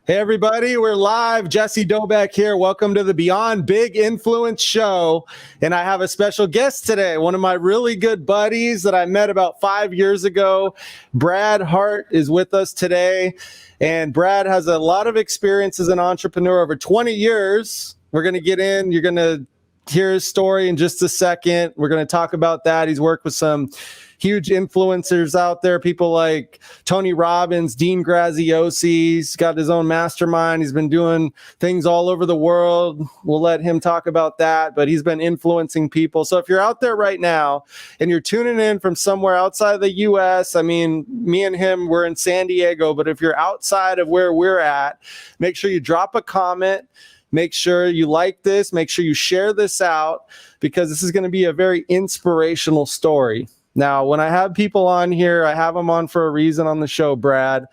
Hey, everybody, we're live. Jesse Dobeck here. Welcome to the Beyond Big Influence show. And I have a special guest today, one of my really good buddies that I met about 5 years ago. Brad Hart is with us today. And Brad has a lot of experience as an entrepreneur over 20 years. We're going to get in. You're going to hear his story in just a second. We're going to talk about that. He's worked with some huge influencers out there, people like Tony Robbins, Dean Graziosi. He's got his own mastermind. He's been doing things all over the world. We'll let him talk about that, but he's been influencing people. So if you're out there right now and you're tuning in from somewhere outside of the US, I mean, me and him, we're in San Diego, but if you're outside of where we're at, make sure you drop a comment. Make sure you like this. Make sure you share this out, because this is going to be a very inspirational story. Now, when I have people on here, I have them on for a reason on the show, Brad,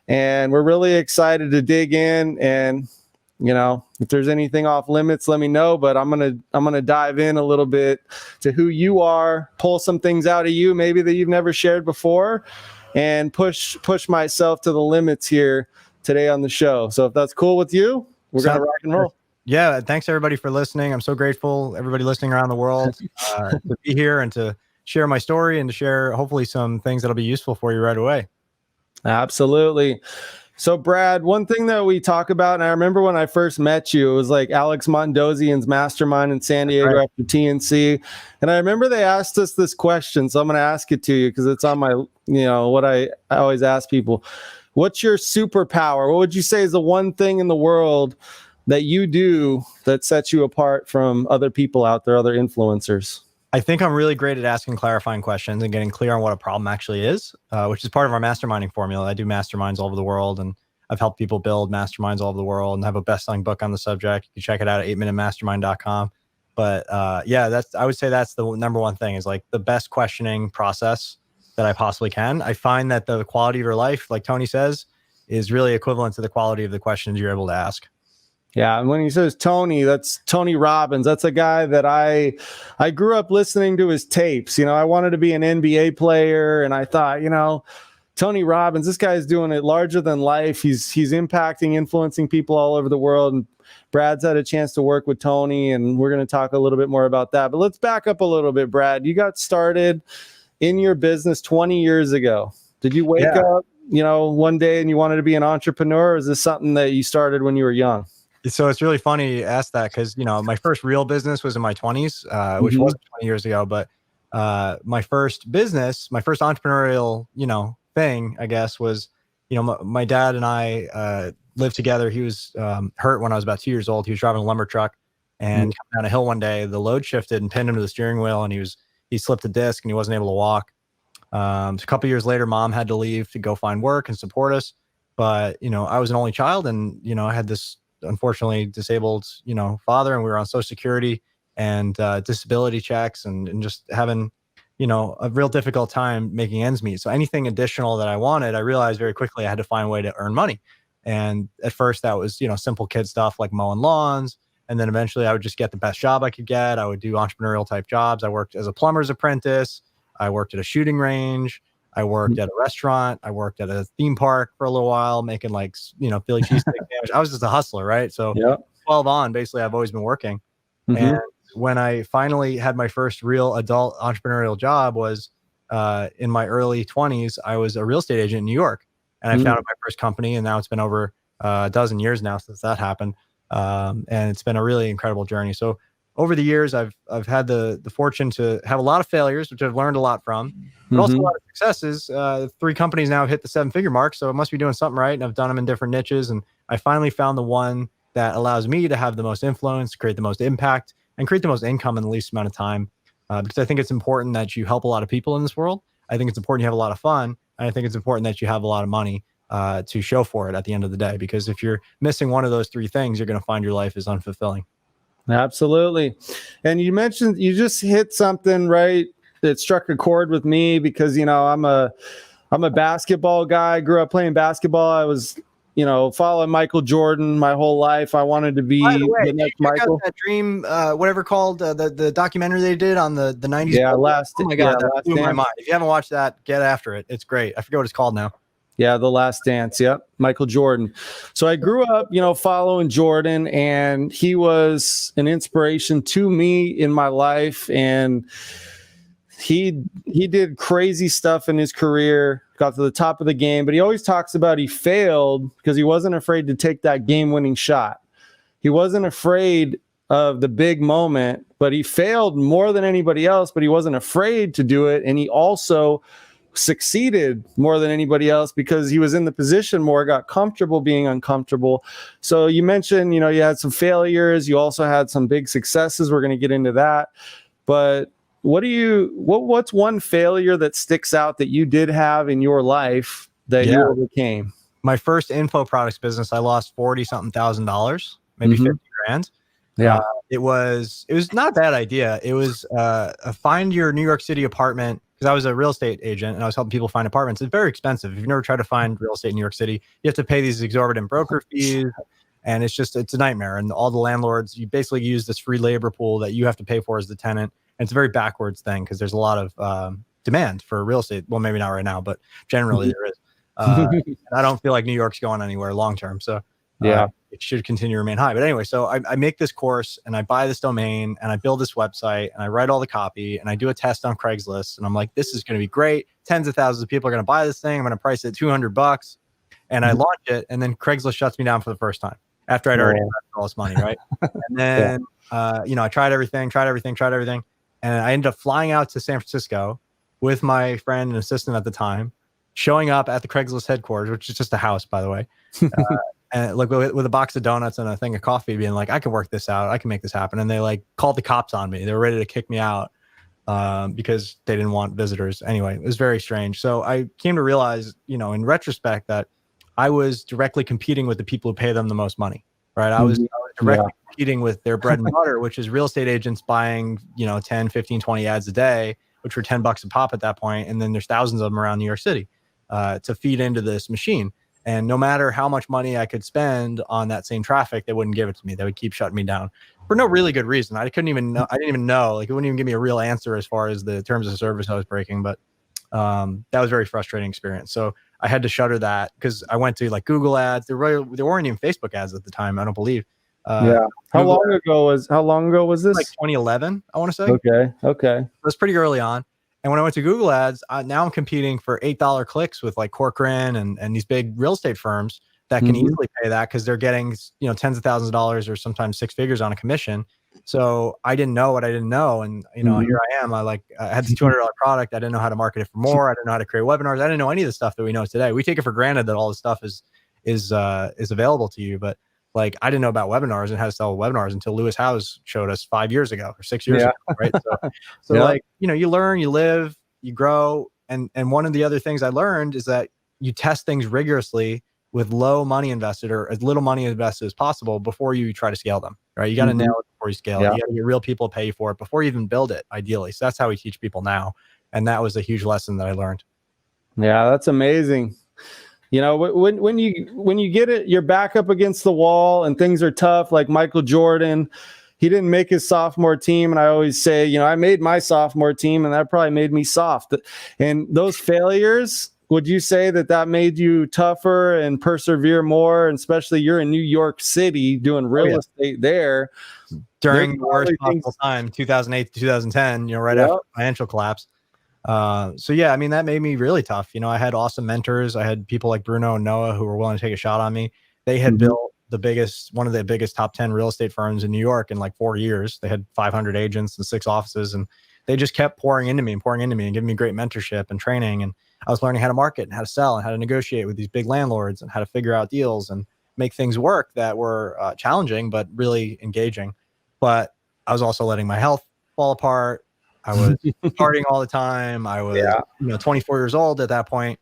and we're really excited to dig in. And, you know, if there's anything off limits, let me know, but I'm going to dive in a little bit to who you are, pull some things out of you, maybe that you've never shared before, and push myself to the limits here today on the show. So if that's cool with you, we're going to rock and roll. Yeah. Thanks everybody for listening. I'm so grateful, everybody listening around the world, to be here and to share my story and to share hopefully some things that'll be useful for you right away. Absolutely. So Brad, one thing that we talk about, and I remember when I first met you, it was like Alex Mondosian's Mastermind in San Diego after TNC. And I remember they asked us this question. So I'm going to ask it to you because it's on my, what I always ask people. What's your superpower? What would you say is the one thing in the world that you do that sets you apart from other people out there, other influencers? I think I'm really great at asking clarifying questions and getting clear on what a problem actually is, which is part of our masterminding formula. I do masterminds all over the world, and I've helped people build masterminds all over the world, and have a best-selling book on the subject. You can check it out at 8minutemastermind.com. But I would say that's the number one thing, is like the best questioning process that I possibly can. I find that the quality of your life, like Tony says, is really equivalent to the quality of the questions you're able to ask. Yeah, and when he says Tony, that's Tony Robbins. That's a guy that I grew up listening to his tapes. I wanted to be an NBA player, and I thought, Tony Robbins, this guy's doing it larger than life. He's impacting, influencing people all over the world. And Brad's had a chance to work with Tony, and we're going to talk a little bit more about that. But let's back up a little bit, Brad. You got started in your business 20 years ago. Did you wake up, one day and you wanted to be an entrepreneur, or is this something that you started when you were young? So it's really funny you asked that, because, my first real business was in my 20s, which wasn't 20 years ago. But my first business, my first entrepreneurial, thing, I guess, was, my dad and I lived together. He was hurt when I was about 2 years old. He was driving a lumber truck, and coming down a hill one day, the load shifted and pinned him to the steering wheel, and he slipped a disc and he wasn't able to walk. So a couple of years later, Mom had to leave to go find work and support us. But, I was an only child, and, I had this unfortunately disabled, father, and we were on Social Security and disability checks, and just having, a real difficult time making ends meet. So anything additional that I wanted, I realized very quickly I had to find a way to earn money. And at first that was, simple kid stuff like mowing lawns. And then eventually I would just get the best job I could get. I would do entrepreneurial type jobs. I worked as a plumber's apprentice. I worked at a shooting range. I worked at a restaurant. I worked at a theme park for a little while, making Philly cheesesteak sandwich. I was just a hustler, right? So 12 on, basically, I've always been working. And when I finally had my first real adult entrepreneurial job was in my early 20s. I was a real estate agent in New York, and I founded my first company. And now it's been over a dozen years now since that happened. And it's been a really incredible journey. So over the years, I've had the fortune to have a lot of failures, which I've learned a lot from, but also a lot of successes. 3 companies now have hit the 7-figure mark, so I must be doing something right. And I've done them in different niches, and I finally found the one that allows me to have the most influence, create the most impact, and create the most income in the least amount of time. Because I think it's important that you help a lot of people in this world. I think it's important you have a lot of fun, and I think it's important that you have a lot of money to show for it at the end of the day. Because if you're missing one of those 3 things, you're going to find your life is unfulfilling. Absolutely. And you mentioned, you just hit something right that struck a chord with me, because, I'm a basketball guy. I grew up playing basketball. I was, following Michael Jordan my whole life. I wanted to be the next Michael. That Dream, whatever called the documentary they did on the 90s. Yeah, oh my God, that blew my mind. If you haven't watched that, get after it. It's great. I forget what it's called now. Yeah, The Last Dance. Yep, Michael Jordan. So I grew up, following Jordan, and he was an inspiration to me in my life. And he did crazy stuff in his career, got to the top of the game, but he always talks about he failed because he wasn't afraid to take that game-winning shot. He wasn't afraid of the big moment, but he failed more than anybody else, but he wasn't afraid to do it. And he also succeeded more than anybody else because he was in the position more, got comfortable being uncomfortable. So you mentioned, you had some failures. You also had some big successes. We're going to get into that. But what's one failure that sticks out that you did have in your life that you overcame? My first info products business, I lost $40-something thousand, maybe 50 grand. Yeah. It was not a bad idea. It was find your New York City apartment, because I was a real estate agent and I was helping people find apartments. It's very expensive. If you've never tried to find real estate in New York City, you have to pay these exorbitant broker fees, and it's a nightmare. And all the landlords, you basically use this free labor pool that you have to pay for as the tenant. And it's a very backwards thing because there's a lot of demand for real estate. Well, maybe not right now, but generally there is. I don't feel like New York's going anywhere long term. So it should continue to remain high. But anyway, so I make this course and I buy this domain and I build this website and I write all the copy and I do a test on Craigslist. And I'm like, this is going to be great. Tens of thousands of people are going to buy this thing. I'm going to price it at $200. And I launch it. And then Craigslist shuts me down for the first time after I'd already invested all this money. Right. And then, I tried everything. And I ended up flying out to San Francisco with my friend and assistant at the time, showing up at the Craigslist headquarters, which is just a house, by the way. And like with a box of donuts and a thing of coffee, being like, I can work this out. I can make this happen. And they like called the cops on me. They were ready to kick me out because they didn't want visitors. Anyway, it was very strange. So I came to realize, in retrospect, that I was directly competing with the people who pay them the most money, right? I was directly competing with their bread and butter, which is real estate agents buying, 10, 15, 20 ads a day, which were $10 a pop at that point. And then there's thousands of them around New York City to feed into this machine. And no matter how much money I could spend on that same traffic, they wouldn't give it to me. They would keep shutting me down for no really good reason. I didn't even know, like it wouldn't even give me a real answer as far as the terms of service I was breaking. But that was a very frustrating experience. So I had to shutter that because I went to like Google ads. There weren't even Facebook ads at the time, I don't believe. How long ago was this? Like 2011, I want to say. Okay. It was pretty early on. And when I went to Google ads, now I'm competing for $8 clicks with like Corcoran and these big real estate firms that can easily pay that because they're getting, tens of thousands of dollars or sometimes six figures on a commission. So I didn't know what I didn't know. And, here I am. I had this $200 product. I didn't know how to market it for more. I didn't know how to create webinars. I didn't know any of the stuff that we know today. We take it for granted that all this stuff is available to you. But like, I didn't know about webinars and how to sell webinars until Lewis Howes showed us 5 years ago or 6 years ago. Right. So like, you learn, you live, you grow. And one of the other things I learned is that you test things rigorously with low money invested or as little money invested as possible before you try to scale them. Right. You got to nail it before you scale it. You got to get real people to pay you for it before you even build it, ideally. So that's how we teach people now. And that was a huge lesson that I learned. Yeah, that's amazing. When you get it, you're back up against the wall and things are tough, like Michael Jordan, he didn't make his sophomore team. And I always say, I made my sophomore team and that probably made me soft. And those failures, would you say that made you tougher and persevere more? And especially you're in New York City doing real estate there. During the worst possible time, 2008 to 2010, right after the financial collapse. That made me really tough. I had awesome mentors. I had people like Bruno and Noah who were willing to take a shot on me. They had built one of the biggest top 10 real estate firms in New York in like 4 years. They had 500 agents and 6 offices, and they just kept pouring into me and giving me great mentorship and training. And I was learning how to market and how to sell and how to negotiate with these big landlords and how to figure out deals and make things work that were challenging, but really engaging. But I was also letting my health fall apart. I was partying all the time. I was 24 years old at that point,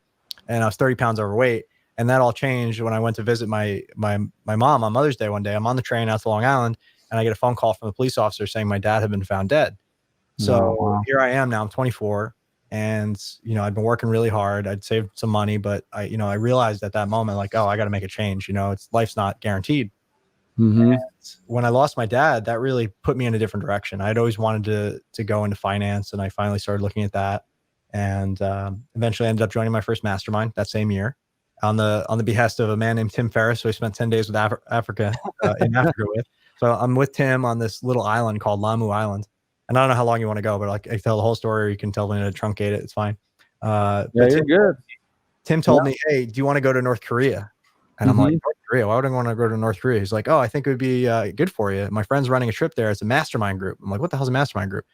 and I was 30 pounds overweight. And that all changed when I went to visit my mom on Mother's Day one day. I'm on the train out to Long Island, and I get a phone call from the police officer saying my dad had been found dead. So here I am now. I'm 24, and I'd been working really hard. I'd saved some money, but I realized at that moment, like, I got to make a change. Life's not guaranteed. And when I lost my dad, that really put me in a different direction. I'd always wanted to go into finance, and I finally started looking at that, and eventually ended up joining my first mastermind that same year. on the behest of a man named Tim Ferriss, who I spent 10 days with Africa in Africa with. So I'm with Tim on this little island called Lamu Island. And I don't know how long you want to go, but like I tell the whole story, or you can tell me to truncate it. It's fine. Yeah, you're good. Tim told me, hey, do you want to go to North Korea? And I'm like, North Korea? Why would I want to go to North Korea? He's like, oh, I think it would be good for you. My friend's running a trip there. It's a mastermind group. I'm like, what the hell's a mastermind group?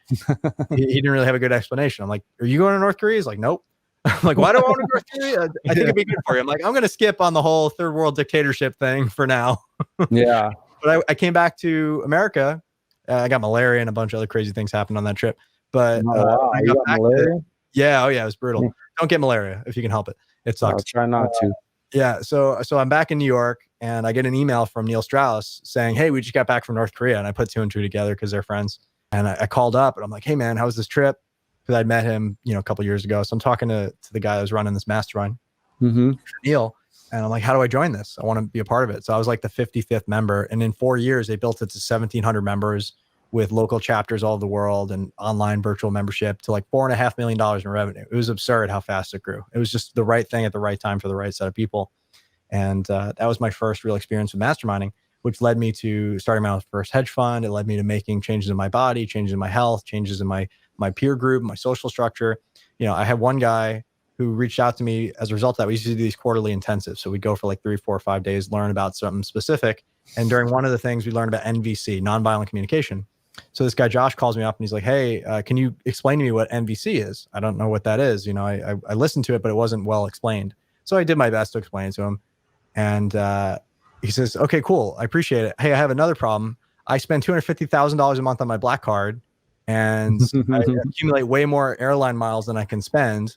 he didn't really have a good explanation. I'm like, are you going to North Korea? He's like, nope. I'm like, why do I want to go to North Korea? I think it'd be good for you. I'm like, I'm going to skip on the whole third world dictatorship thing for now. Yeah. But I came back to America. I got malaria and a bunch of other crazy things happened on that trip. But I got malaria? Yeah. Oh yeah. It was brutal. Don't get malaria if you can help it. It sucks. I'll try not to. Yeah. So I'm back in New York and I get an email from Neil Strauss saying, hey, we just got back from North Korea. And I put 2 and 2 together because they're friends. And I called up and I'm like, hey man, how was this trip? Because I'd met him, a couple of years ago. So I'm talking to the guy that was running this mastermind, Neil. And I'm like, how do I join this? I want to be a part of it. So I was like the 55th member. And in 4 years, they built it to 1,700 members with local chapters all over the world and online virtual membership to like $4.5 million in revenue. It was absurd how fast it grew. It was just the right thing at the right time for the right set of people. And that was my first real experience with masterminding, which led me to starting my first hedge fund. It led me to making changes in my body, changes in my health, changes in my peer group, my social structure. I had one guy who reached out to me as a result of that. We used to do these quarterly intensives. So we'd go for like 3, 4, 5 days, learn about something specific. And during one of the things we learned about NVC, nonviolent communication. So this guy, Josh, calls me up and he's like, hey, can you explain to me what NVC is? I don't know what that is. I listened to it, but it wasn't well explained. So I did my best to explain it to him. And he says, okay, cool. I appreciate it. Hey, I have another problem. I spend $250,000 a month on my black card and I accumulate way more airline miles than I can spend.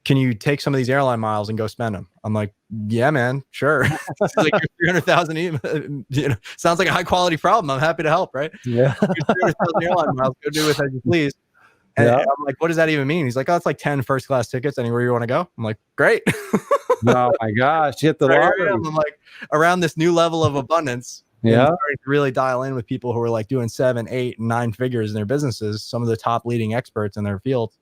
Can you take some of these airline miles and go spend them? I'm like, yeah, man, sure. It's like 300,000, sounds like a high quality problem. I'm happy to help, right? Yeah. 300,000 airline miles, go do with as you please. And I'm like, what does that even mean? He's like, oh, it's like 10 first class tickets anywhere you want to go. I'm like, great. Oh my gosh, you hit the lottery. I'm like around this new level of abundance. Yeah. Starting to really dial in with people who are like doing 7, 8, 9 figures in their businesses, some of the top leading experts in their field.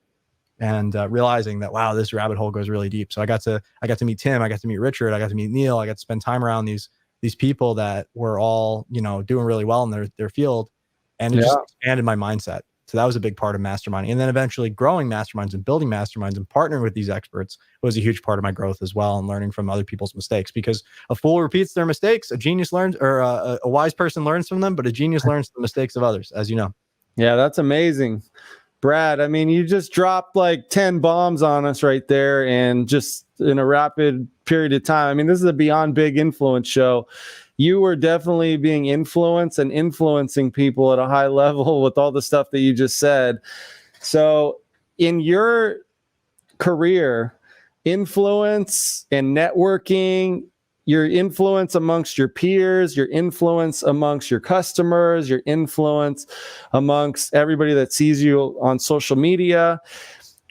And realizing that, wow, this rabbit hole goes really deep. So I got to meet Tim, I got to meet Richard, I got to meet Neil, I got to spend time around these people that were all, doing really well in their field. And it just expanded my mindset. So that was a big part of masterminding. And then eventually growing masterminds and building masterminds and partnering with these experts was a huge part of my growth as well, and learning from other people's mistakes, because a fool repeats their mistakes, a genius learns, or a wise person learns from them, but a genius learns from the mistakes of others, as you know. Yeah, that's amazing. Brad, I mean, you just dropped like 10 bombs on us right there, and just in a rapid period of time. I mean, this is a Beyond Big Influence show. You were definitely being influenced and influencing people at a high level with all the stuff that you just said. So in your career, influence and networking, your influence amongst your peers, your influence amongst your customers, your influence amongst everybody that sees you on social media.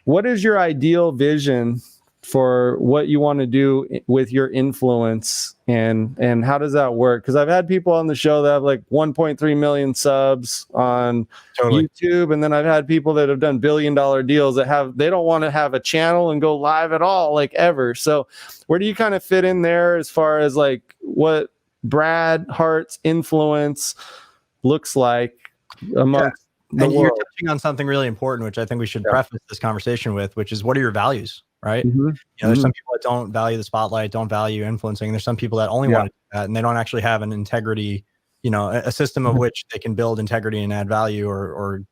What is your ideal vision for what you want to do with your influence, and how does that work? Because I've had people on the show that have like 1.3 million subs on YouTube, and then I've had people that have done $1 billion deals that they don't want to have a channel and go live at all, like ever. So where do you kind of fit in there as far as like what Brad Hart's influence looks like amongst the world? You're touching on something really important, which I think we should preface this conversation with, which is, what are your values? Right. There's some people that don't value the spotlight, don't value influencing. There's some people that only want to do that, and they don't actually have an integrity, a system of which they can build integrity and add value, or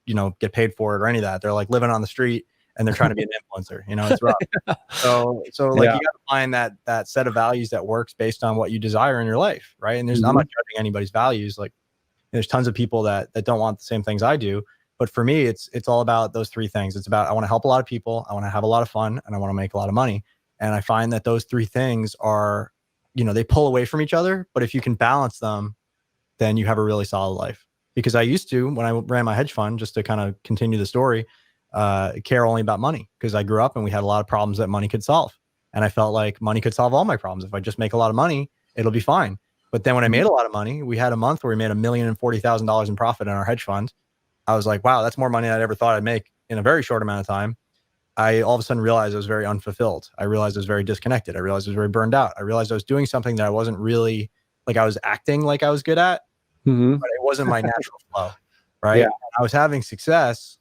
get paid for it or any of that. They're like living on the street and they're trying to be an influencer. It's rough. So you got to find that set of values that works based on what you desire in your life. Right. And I'm not judging anybody's values. Like, there's tons of people that don't want the same things I do. But for me, it's all about those 3 things. It's about, I want to help a lot of people, I want to have a lot of fun, and I want to make a lot of money. And I find that those 3 things are, they pull away from each other. But if you can balance them, then you have a really solid life. Because I used to, when I ran my hedge fund, just to kind of continue the story, care only about money, because I grew up and we had a lot of problems that money could solve. And I felt like money could solve all my problems. If I just make a lot of money, it'll be fine. But then when I made a lot of money, we had a month where we made $1,040,000 in profit in our hedge fund. I was like, wow, that's more money than I ever thought I'd make in a very short amount of time. I all of a sudden realized I was very unfulfilled. I realized I was very disconnected. I realized I was very burned out. I realized I was doing something that I wasn't really, like, I was acting like I was good at, Mm-hmm. but it wasn't my natural flow, right? Yeah. I was having success,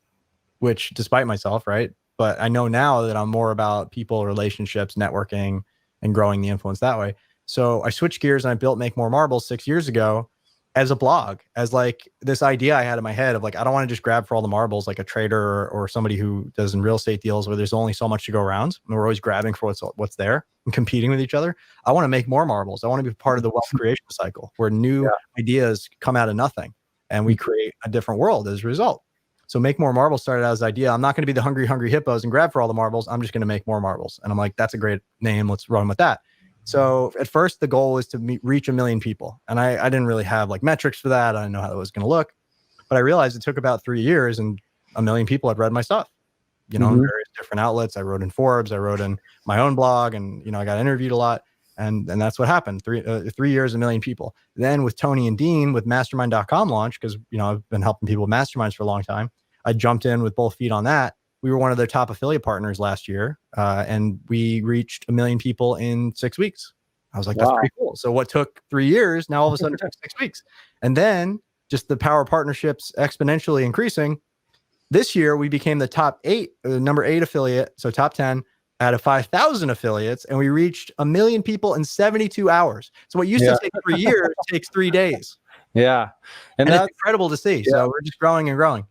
which despite myself, right? But I know now that I'm more about people, relationships, networking, and growing the influence that way. So I switched gears and I built Make More Marbles 6 years ago as a blog, as like this idea I had in my head of like, I don't want to just grab for all the marbles like a trader or somebody who does in real estate deals where there's only so much to go around and we're always grabbing for what's there and competing with each other. I want to make more marbles. I want to be part of the wealth creation cycle where new ideas come out of nothing and we create a different world as a result. So Make More Marbles started out as an idea. I'm not going to be the hungry hippos and grab for all the marbles. I'm just going to make more marbles. And I'm like, that's a great name. Let's run with that. So at first the goal was to reach 1 million people. And I didn't really have like metrics for that. I didn't know how it was going to look, but I realized it took about 3 years and 1 million people had read my stuff, you know, in various different outlets. I wrote in Forbes, I wrote in my own blog, and, you know, I got interviewed a lot. And that's what happened. 3 years, 1 million people. Then with Tony and Dean with mastermind.com launch, because, you know, I've been helping people with masterminds for a long time. I jumped in with both feet on that. We were one of their top affiliate partners last year. And we reached 1 million people in 6 weeks. I was like, that's pretty cool. So what took 3 years, now all of a sudden it took 6 weeks. And then just the power of partnerships exponentially increasing. This year, we became the number 8 affiliate. So top 10 out of 5,000 affiliates. And we reached 1 million people in 72 hours. So what used to take 3 years takes 3 days. Yeah. And that's incredible to see. So we're just growing and growing.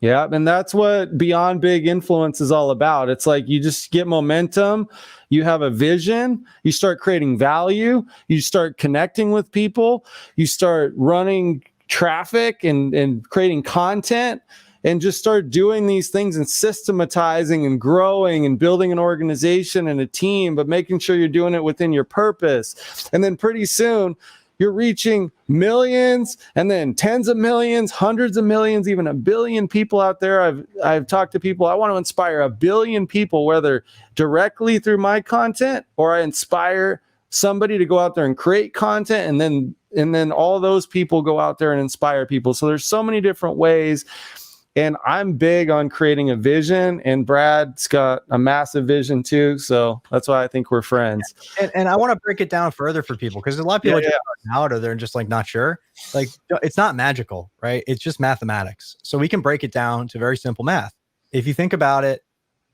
Yeah. And that's what Beyond Big Influence is all about. It's like you just get momentum, you have a vision, you start creating value, you start connecting with people, you start running traffic and creating content, and just start doing these things and systematizing and growing and building an organization and a team, but making sure you're doing it within your purpose. And then pretty soon, you're reaching millions and then tens of millions, hundreds of millions, even 1 billion people out there. I've talked to people. I want to inspire 1 billion people, whether directly through my content or I inspire somebody to go out there and create content, and then all those people go out there and inspire people. So there's so many different ways. And I'm big on creating a vision, and Brad's got a massive vision too. So that's why I think we're friends. And I want to break it down further for people, because a lot of people are just out, or they're just like not sure. Like, it's not magical, right? It's just mathematics. So we can break it down to very simple math. If you think about it,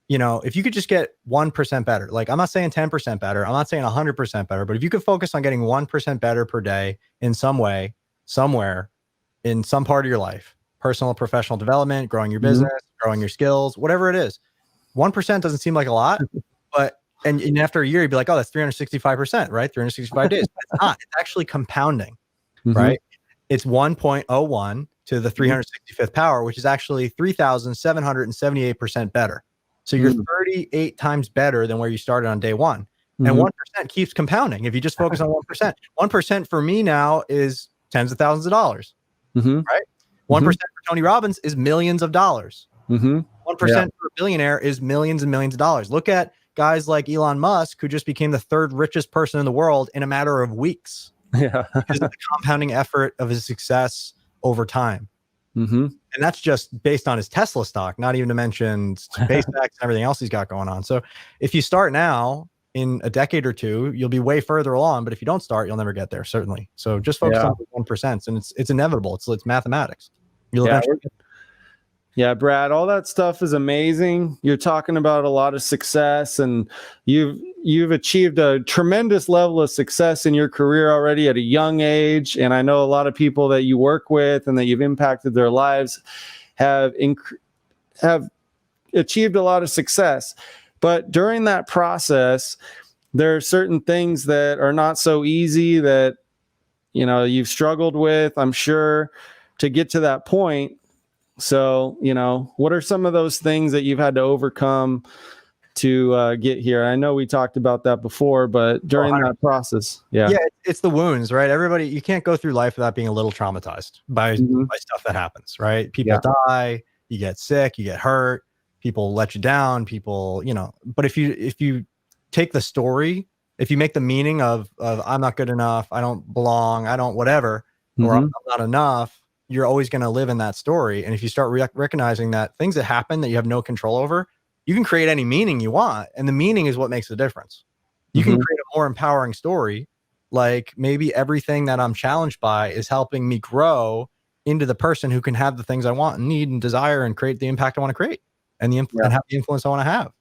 you know, if you could just get 1% better, like I'm not saying 10% better, I'm not saying 100% better, but if you could focus on getting 1% better per day in some way, somewhere, in some part of your life, personal, professional development, growing your business, growing your skills, whatever it is. 1% doesn't seem like a lot, but, and after a year, you'd be like, oh, that's 365%, right? 365 days. It's not, it's actually compounding, right? It's 1.01 to the 365th power, which is actually 3,778% better. So you're 38 times better than where you started on day one. And 1% keeps compounding. If you just focus on 1%, 1% for me now is tens of thousands of dollars, right? 1% for Tony Robbins is millions of dollars. 1% for a billionaire is millions and millions of dollars. Look at guys like Elon Musk, who just became the 3rd richest person in the world in a matter of weeks. Because of the compounding effort of his success over time. And that's just based on his Tesla stock, not even to mention SpaceX and everything else he's got going on. So if you start now, in a decade or two, you'll be way further along. But if you don't start, you'll never get there, certainly. So just focus on 1%, and it's inevitable. It's mathematics. You'll eventually get there. Yeah, Brad, all that stuff is amazing. You're talking about a lot of success, and you've achieved a tremendous level of success in your career already at a young age. And I know a lot of people that you work with and that you've impacted their lives have achieved a lot of success. But during that process, there are certain things that are not so easy that, you know, you've struggled with, I'm sure, to get to that point. So, you know, what are some of those things that you've had to overcome to get here? I know we talked about that before, but during that process, it's the wounds, right? Everybody, you can't go through life without being a little traumatized by stuff that happens, right? People die, you get sick, you get hurt, people let you down, people, you know. But if you take the story, if you make the meaning of I'm not good enough, I don't belong, I don't whatever, or I'm not enough, you're always going to live in that story. And if you start recognizing that things that happen that you have no control over, You can create any meaning you want, and the meaning is what makes the difference. You can create a more empowering story. Like maybe everything that I'm challenged by is helping me grow into the person who can have the things I want and need and desire and create the impact I want to create and and have the influence I want to have.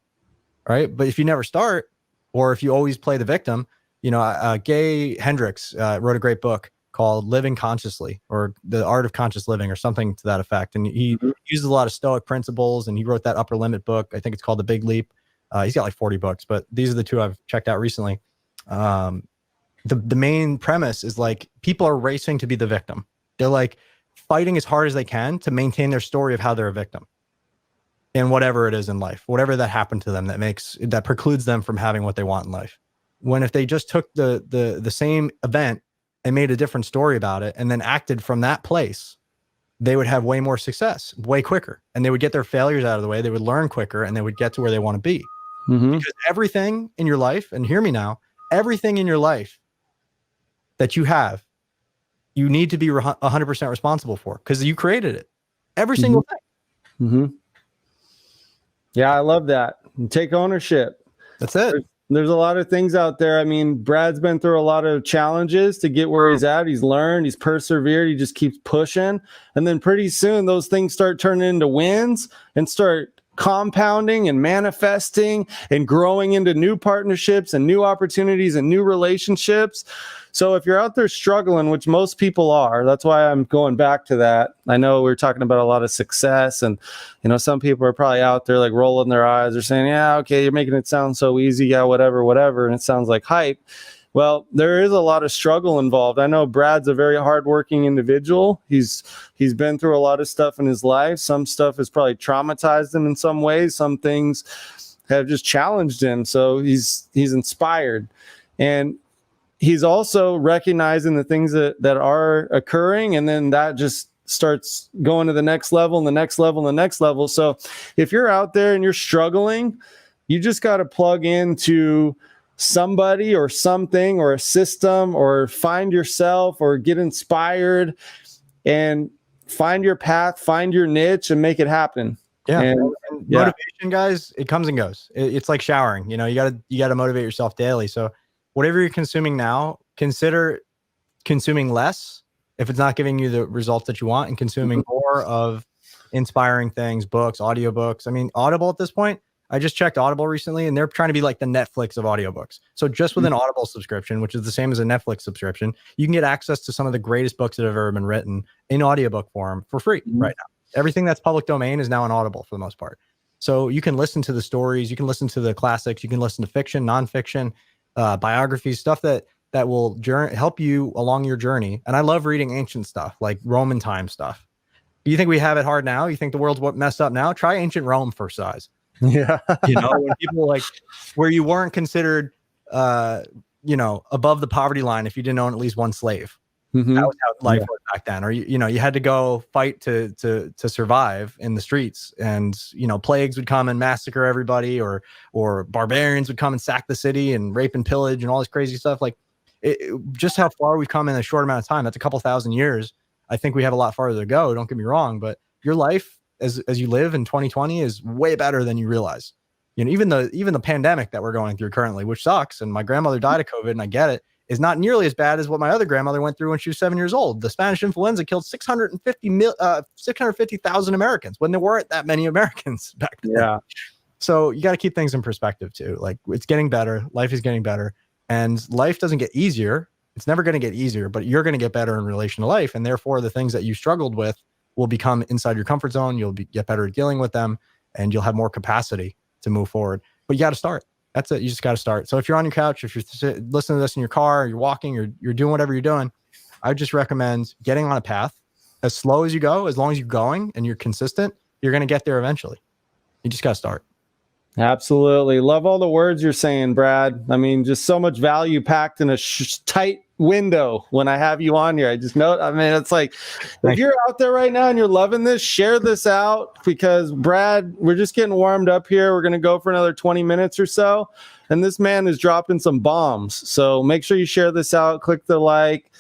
Right. But if you never start, or if you always play the victim, Gay Hendricks wrote a great book called Living Consciously, or The Art of Conscious Living, or something to that effect. And he uses a lot of Stoic principles, and he wrote that Upper Limit book. I think it's called The Big Leap. He's got like 40 books, but these are the two I've checked out recently. The main premise is like people are racing to be the victim. They're like fighting as hard as they can to maintain their story of how they're a victim in whatever it is in life, whatever that happened to them that precludes them from having what they want in life. When if they just took the same event and made a different story about it and then acted from that place, they would have way more success, way quicker, and they would get their failures out of the way. They would learn quicker, and they would get to where they want to be. Because everything in your life, and hear me now, everything in your life that you have, you need to be 100% responsible for, because you created it. Every single thing. Yeah, I love that. And take ownership. That's it. There's a lot of things out there. I mean, Brad's been through a lot of challenges to get where he's at. He's learned, he's persevered, he just keeps pushing. And then pretty soon those things start turning into wins and start compounding and manifesting and growing into new partnerships and new opportunities and new relationships. So if you're out there struggling, which most people are, that's why I'm going back to that. I know we're talking about a lot of success, and some people are probably out there like rolling their eyes or saying, yeah, okay, you're making it sound so easy, yeah, whatever, and it sounds like hype. Well, there is a lot of struggle involved. I know Brad's a very hardworking individual. He's been through a lot of stuff in his life. Some stuff has probably traumatized him in some ways. Some things have just challenged him. So he's inspired. And he's also recognizing the things that are occurring, and then that just starts going to the next level and the next level and the next level. So if you're out there and you're struggling, you just got to plug into somebody or something or a system, or find yourself, or get inspired and find your path, find your niche, and make it happen. And motivation, guys, it comes and goes. It's like showering. You gotta motivate yourself daily. So whatever you're consuming now, consider consuming less if it's not giving you the results that you want, and consuming more of inspiring things, books, audiobooks. I mean, Audible at this point, I just checked Audible recently, and they're trying to be like the Netflix of audiobooks. So just with an Audible subscription, which is the same as a Netflix subscription, you can get access to some of the greatest books that have ever been written in audiobook form for free right now. Everything that's public domain is now on Audible for the most part. So you can listen to the stories, you can listen to the classics, you can listen to fiction, nonfiction, biographies, stuff that will help you along your journey. And I love reading ancient stuff, like Roman time stuff. You think we have it hard now? You think the world's messed up now? Try ancient Rome for size. Yeah. When people like where you weren't considered, above the poverty line if you didn't own at least one slave. That was how life was back then. Or, you had to go fight to survive in the streets, and, plagues would come and massacre everybody, or barbarians would come and sack the city and rape and pillage and all this crazy stuff. Like just how far we've come in a short amount of time. That's a couple thousand years. I think we have a lot farther to go. Don't get me wrong, but your life as you live in 2020 is way better than you realize. Even the pandemic that we're going through currently, which sucks, and my grandmother died of COVID, and I get it, is not nearly as bad as what my other grandmother went through when she was 7 years old. The Spanish influenza killed 650,000 Americans when there weren't that many Americans back then. Yeah. So you got to keep things in perspective too. Like, it's getting better. Life is getting better, and life doesn't get easier. It's never going to get easier, but you're going to get better in relation to life. And therefore the things that you struggled with will become inside your comfort zone. You'll get better at dealing with them, and you'll have more capacity to move forward. But you got to start. That's it. You just got to start. So if you're on your couch, if you're listening to this in your car, you're walking, you're doing whatever you're doing, I would just recommend getting on a path as slow as you go. As long as you're going and you're consistent, you're going to get there eventually. You just got to start. Absolutely. Love all the words you're saying, Brad. I mean, just so much value packed in a tight window when I have you on here. I just know, it's like, if you're out there right now and you're loving this, share this out, because Brad, we're just getting warmed up here. We're going to go for another 20 minutes or so, and this man is dropping some bombs. So make sure you share this out, click the like,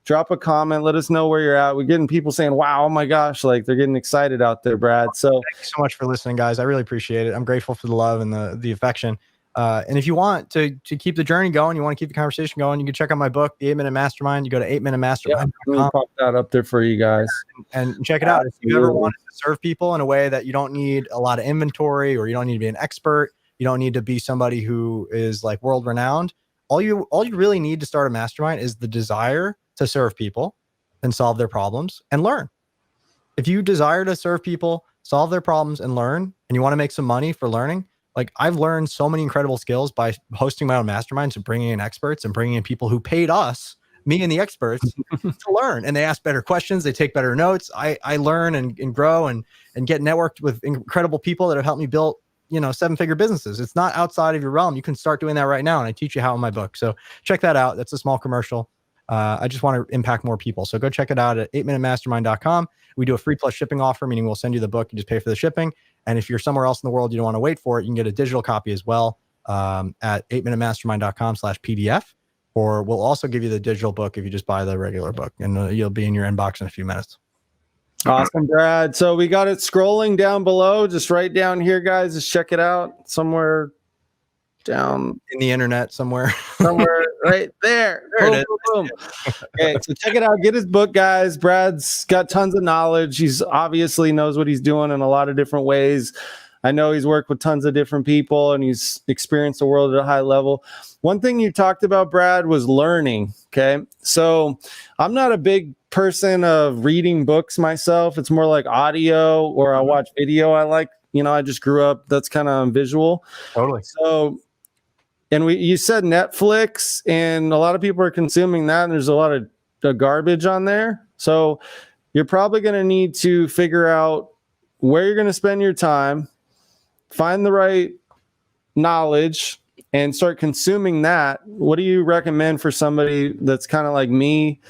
drop a comment. Let us know where you're at. We're getting people saying, wow, oh my gosh, like they're getting excited out there, Brad. So thank you so much for listening, guys. I really appreciate it. I'm grateful for the love and the affection. And if you want to keep the journey going, you want to keep the conversation going, you can check out my book, The 8-Minute Mastermind. You go to 8minutemastermind.com. Let me pop that up there for you guys. And check it out. If you've ever wanted to serve people in a way that you don't need a lot of inventory, or you don't need to be an expert, you don't need to be somebody who is like world renowned. All you really need to start a mastermind is the desire to serve people and solve their problems and learn. If you desire to serve people, solve their problems and learn, and you want to make some money for learning, like I've learned so many incredible skills by hosting my own masterminds and bringing in experts and bringing in people who paid us, me and the experts, to learn. And they ask better questions. They take better notes. I learn and grow and get networked with incredible people that have helped me build, 7-figure businesses. It's not outside of your realm. You can start doing that right now. And I teach you how in my book. So check that out. That's a small commercial. I just want to impact more people. So go check it out at 8minutemastermind.com. We do a free plus shipping offer, meaning we'll send you the book. You just pay for the shipping. And if you're somewhere else in the world, you don't want to wait for it, you can get a digital copy as well at 8minutemastermind.com/PDF. Or we'll also give you the digital book if you just buy the regular book, and you'll be in your inbox in a few minutes. Awesome, Brad. So we got it scrolling down below, just right down here, guys. Just check it out somewhere down in the internet somewhere right there. There it is. Boom. Okay, so check it out. Get his book, guys. Brad's got tons of knowledge. He's obviously knows what he's doing in a lot of different ways. I know he's worked with tons of different people and he's experienced the world at a high level. One thing you talked about, Brad, was learning. Okay. So I'm not a big person of reading books myself. It's more like audio, or I watch video. I like, I just grew up, that's kind of visual. Totally. So, and you said Netflix, and a lot of people are consuming that, and there's a lot of garbage on there. So you're probably going to need to figure out where you're going to spend your time, find the right knowledge, and start consuming that. What do you recommend for somebody that's kind of like me,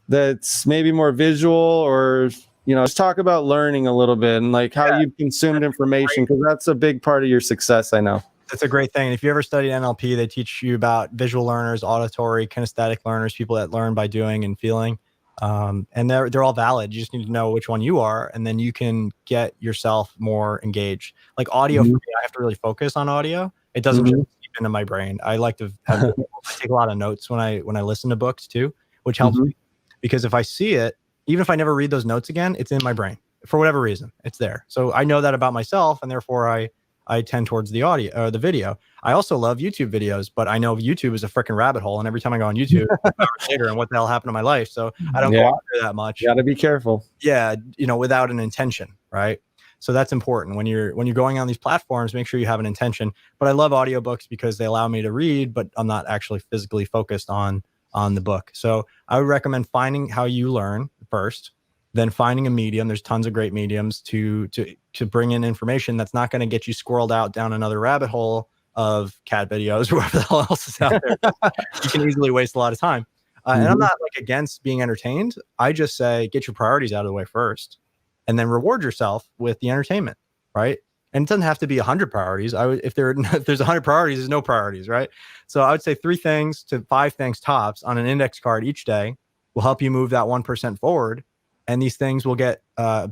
that's maybe more visual, or, just talk about learning a little bit and like how you've consumed information, because that's a big part of your success, I know. That's a great thing. If you ever studied NLP, they teach you about visual learners, auditory, kinesthetic learners, people that learn by doing and feeling. And they're all valid. You just need to know which one you are, and then you can get yourself more engaged. Like audio, for me, I have to really focus on audio. It doesn't just seep into my brain. I like to have I take a lot of notes when I listen to books too, which helps me, because if I see it, even if I never read those notes again, it's in my brain for whatever reason. It's there. So I know that about myself, and therefore I tend towards the audio or the video. I also love YouTube videos, but I know YouTube is a freaking rabbit hole. And every time I go on YouTube, hours later, and what the hell happened to my life? So I don't go out there that much. You got to be careful. Yeah. Without an intention. Right. So that's important when you're going on these platforms, make sure you have an intention. But I love audiobooks because they allow me to read, but I'm not actually physically focused on the book. So I would recommend finding how you learn first, then finding a medium. There's tons of great mediums to bring in information that's not going to get you squirreled out down another rabbit hole of cat videos or whatever the hell else is out there. You can easily waste a lot of time. And I'm not like against being entertained. I just say, get your priorities out of the way first, and then reward yourself with the entertainment, right? And it doesn't have to be 100 priorities. If there's 100 priorities, there's no priorities, right? So I would say 3 things to 5 things tops on an index card each day will help you move that 1% forward. And these things will get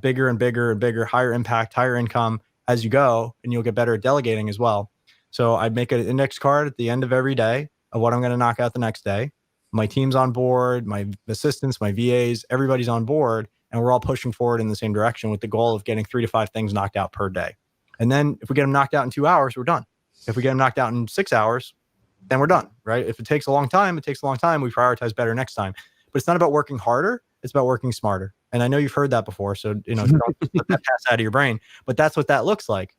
bigger and bigger and bigger, higher impact, higher income as you go, and you'll get better at delegating as well. So I'd make an index card at the end of every day of what I'm going to knock out the next day. My team's on board, my assistants, my VAs, everybody's on board, and we're all pushing forward in the same direction with the goal of getting 3 to 5 things knocked out per day. And then if we get them knocked out in 2 hours, we're done. If we get them knocked out in 6 hours, then we're done, right? If it takes a long time, it takes a long time. We prioritize better next time. But it's not about working harder. It's about working smarter. And I know you've heard that before. So, don't just let that pass out of your brain. But that's what that looks like,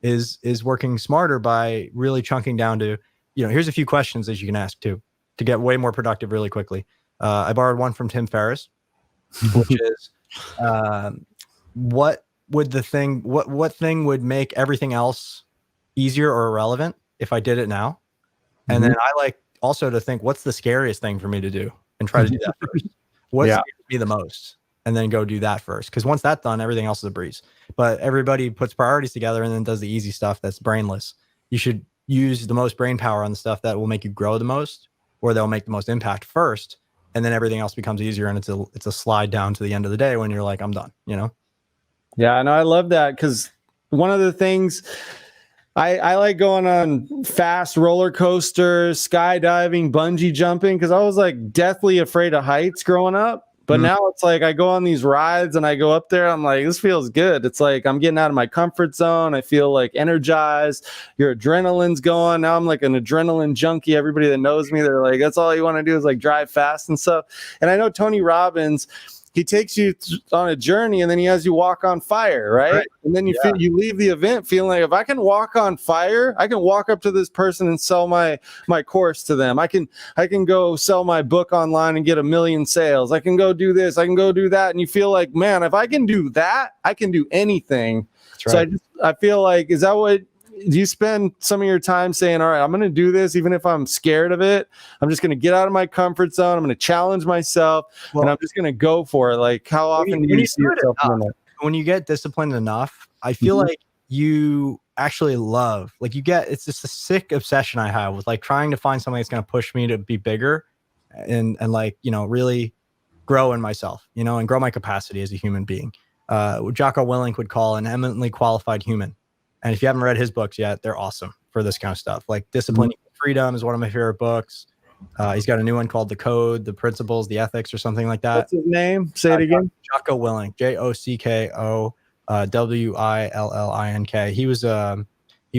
is working smarter by really chunking down to, here's a few questions that you can ask too, to get way more productive really quickly. I borrowed one from Tim Ferriss, which is, what thing would make everything else easier or irrelevant if I did it now? And then I like also to think, what's the scariest thing for me to do, and try to do that first. What scares me the most? And then go do that first. Because once that's done, everything else is a breeze. But everybody puts priorities together and then does the easy stuff that's brainless. You should use the most brain power on the stuff that will make you grow the most, or they'll make the most impact first. and then everything else becomes easier, and it's a slide down to the end of the day when you're like, I'm done, you know? Yeah, I know. I love that, because one of the things I like going on fast roller coasters, skydiving, bungee jumping, because I was like deathly afraid of heights growing up. But now it's like I go on these rides and I go up there. I'm like, this feels good. It's like I'm getting out of my comfort zone. I feel like energized. Your adrenaline's going. Now I'm like an adrenaline junkie. Everybody that knows me, they're like, that's all you want to do is like drive fast and stuff. And I know Tony Robbins, he takes you on a journey, and then he has you walk on fire, right? And then you feel, you leave the event feeling like, if I can walk on fire, I can walk up to this person and sell my course to them. I can go sell my book online and get 1 million sales. I can go do this. I can go do that. And you feel like, man, if I can do that, I can do anything. That's right. So I feel like, is that what do you spend some of your time saying, all right, I'm going to do this, even if I'm scared of it? I'm just going to get out of my comfort zone. I'm going to challenge myself, and I'm just going to go for it. Like, how often do you see yourself doing that? When you get disciplined enough, I feel like you actually love, like it's just a sick obsession I have with like trying to find something that's going to push me to be bigger and like, you know, really grow in myself, you know, and grow my capacity as a human being. What Jocko Willink would call an eminently qualified human. And if you haven't read his books yet, they're awesome for this kind of stuff. Like Discipline Equals Freedom is one of my favorite books. He's got a new one called The Code, The Principles, The Ethics, or something like that. What's his name? Say it again. Jocko Willink, Jocko Willink. He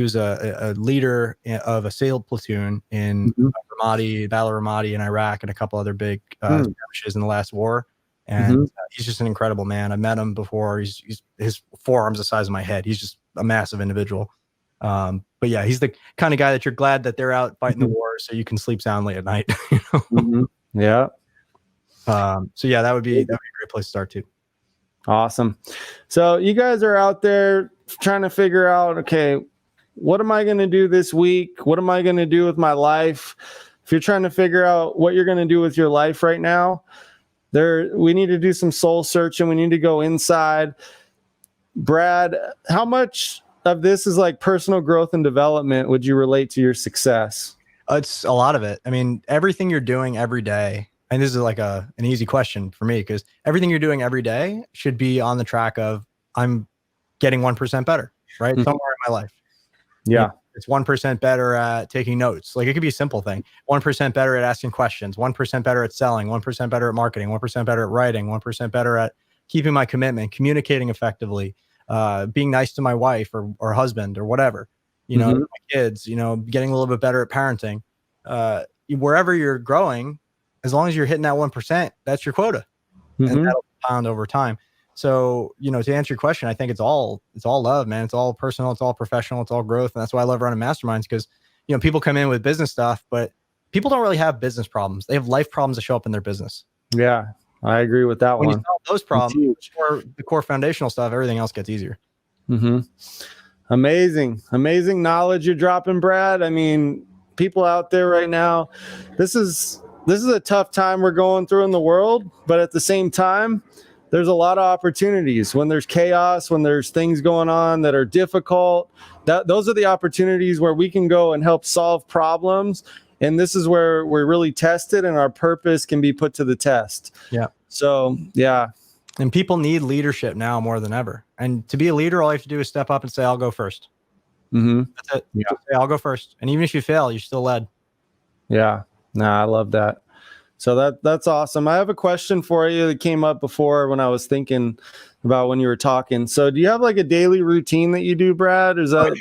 was a leader of a SEAL platoon in Ramadi, Battle of Ramadi in Iraq, and a couple other big skirmishes in the last war. And he's just an incredible man. I met him before. He's his forearm's the size of my head. He's just a massive individual. But yeah, he's the kind of guy that you're glad that they're out fighting the war so you can sleep soundly at night. You know? Yeah. So yeah, that'd be a great place to start too. Awesome. So you guys are out there trying to figure out, okay, what am I going to do this week? What am I going to do with my life? If you're trying to figure out what you're going to do with your life right now, we need to do some soul searching. We need to go inside. Brad, how much of this is like personal growth and development would you relate to your success? It's a lot of it. I mean, everything you're doing every day, and this is like an easy question for me, because everything you're doing every day should be on the track of, I'm getting 1% better, right? Somewhere in my life. Yeah. It's 1% better at taking notes. Like, it could be a simple thing. 1% better at asking questions, 1% better at selling, 1% better at marketing, 1% better at writing, 1% better at keeping my commitment, communicating effectively, being nice to my wife or husband or whatever, you know, my kids, you know, getting a little bit better at parenting, wherever you're growing, as long as you're hitting that 1%, that's your quota, and that'll compound over time. So, you know, to answer your question, I think it's all love, man. It's all personal. It's all professional. It's all growth. And that's why I love running masterminds, because, you know, people come in with business stuff, but people don't really have business problems. They have life problems that show up in their business. Yeah. I agree with that when one. You solve those problems, or the core foundational stuff, everything else gets easier. Amazing knowledge you're dropping, Brad. I mean, people out there right now, this is a tough time we're going through in the world, but at the same time, there's a lot of opportunities. When there's chaos, when there's things going on that are difficult, those are the opportunities where we can go and help solve problems. And this is where we're really tested and our purpose can be put to the test. Yeah. So, yeah. And people need leadership now more than ever. And to be a leader, all you have to do is step up and say, I'll go first. That's it. Yeah. Say, I'll go first. And even if you fail, you're still led. Yeah. I love that. So that's awesome. I have a question for you that came up before when I was thinking about when you were talking. So do you have like a daily routine that you do, Brad? Is that,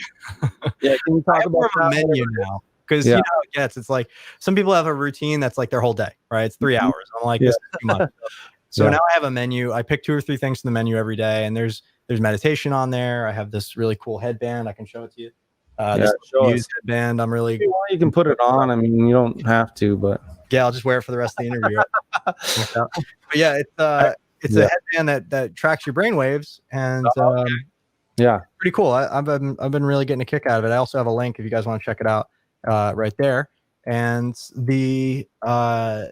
yeah, can you talk about a menu now? Because you know how it gets. It's like some people have a routine that's like their whole day, right? It's 3 hours. I'm like, this is too much. So now I have a menu. I pick 2 or 3 things from the menu every day, and there's meditation on there. I have this really cool headband. I can show it to you. This headband. I'm really. You can put it on. I mean, you don't have to, but yeah, I'll just wear it for the rest of the interview. But yeah, it's a headband that tracks your brain waves, and pretty cool. I've been really getting a kick out of it. I also have a link if you guys want to check it out. Right there. And the I